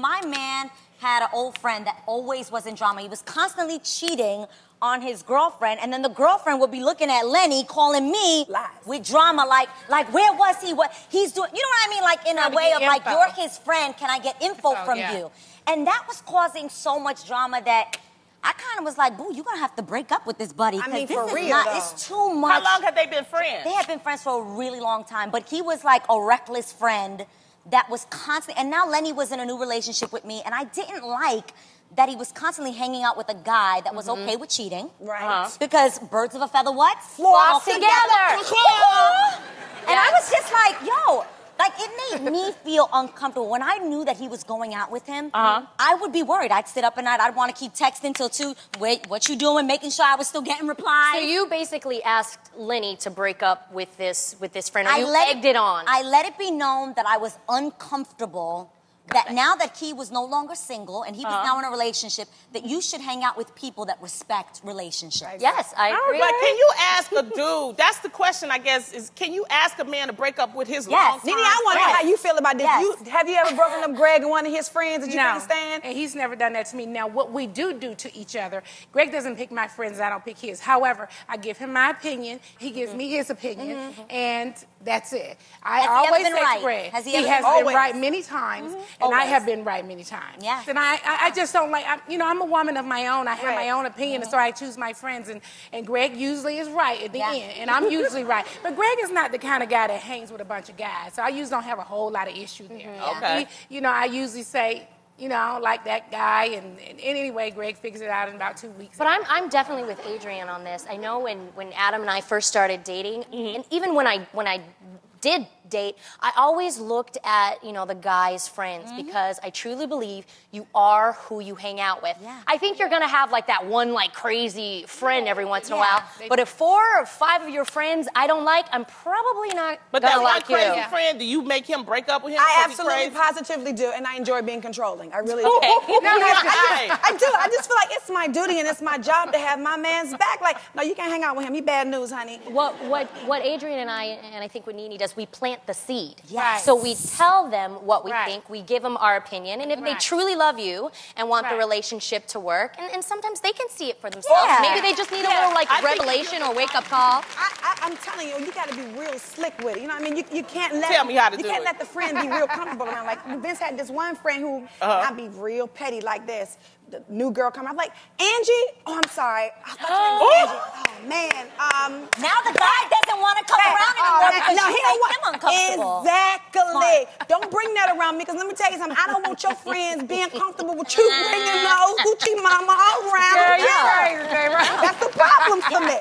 my man had an old friend that always was in drama. He was constantly cheating on his girlfriend, and then the girlfriend would be looking at Lenny, calling me lies with drama, like where was he? What he's doing? You know what I mean? Like in a way of like, you're his friend. Can I get info from you? And that was causing so much drama that I kind of was like, boo, you're gonna have to break up with this buddy. I mean, this for is real, not, though. it's too much. How long have they been friends? They had been friends for a really long time, but he was like a reckless friend that was constantly, and now Lenny was in a new relationship with me, and I didn't like that he was constantly hanging out with a guy that was okay with cheating. Right. Because birds of a feather what? Flock together. And I was just like, yo, like it made me feel uncomfortable. When I knew that he was going out with him, I would be worried. I'd sit up at night, I'd want to keep texting till 2, wait, what you doing? Making sure I was still getting replies. So you basically asked Lenny to break up with this friend, or you egged it on. I let it be known that I was uncomfortable, that now that Key was no longer single and he was now in a relationship, that you should hang out with people that respect relationships. Yes, I agree. But can you ask a dude, that's the question, I guess, is can you ask a man to break up with his long time Nene, I want to know how you feel about this. Yes. Have you ever broken up Greg and one of his friends that you couldn't stand? And he's never done that to me. Now, what we do to each other, Greg doesn't pick my friends, I don't pick his. However, I give him my opinion, he gives me his opinion, and that's it. I always say to Greg, Has he has ever been right many times, and I have been right many times. Yeah. And I just don't like, I'm a woman of my own. I have my own opinion, and so I choose my friends, and Greg usually is right at the end, and I'm usually right. But Greg is not the kind of guy that hangs with a bunch of guys, so I usually don't have a whole lot of issue there. Okay. I usually say, I don't like that guy, and anyway, Greg figures it out in about 2 weeks. But I'm definitely with Adrienne on this. I know when Adam and I first started dating, and even when I did date, I always looked at, the guy's friends because I truly believe you are who you hang out with. Yeah. I think you're gonna have like that one like crazy friend every once in a while, but if 4 or 5 of your friends I don't like, I'm probably not But gonna that one like you. crazy friend, do you make him break up with him? I because he's absolutely, crazy? positively do, and I enjoy being controlling. I really do. Okay. I do. I just feel like it's my duty and it's my job to have my man's back. Like, no, you can't hang out with him. He bad news, honey. What Adrienne and I think what Nene does, we plant the seed. Yes. So we tell them what we think, we give them our opinion, and if they truly love you and want the relationship to work, and sometimes they can see it for themselves. Yeah. Maybe they just need a little like revelation or wake up call. I'm telling you, you got to be real slick with it. You know what I mean? You can't let Tell me how to you do can't it. let the friend be real comfortable around. Like Vince had this one friend who I'd be real petty like this. The new girl come, I'm like, Angie. Oh, I'm sorry. I thought your name was Angie. Oh man. Now the guy doesn't want to come around anymore because no, you he don't make want him uncomfortable. Exactly. Don't bring that around me, because let me tell you something. I don't want your friends being comfortable with you bringing those hoochie mama all around. Girl, you're crazy, baby. That's the problem for me.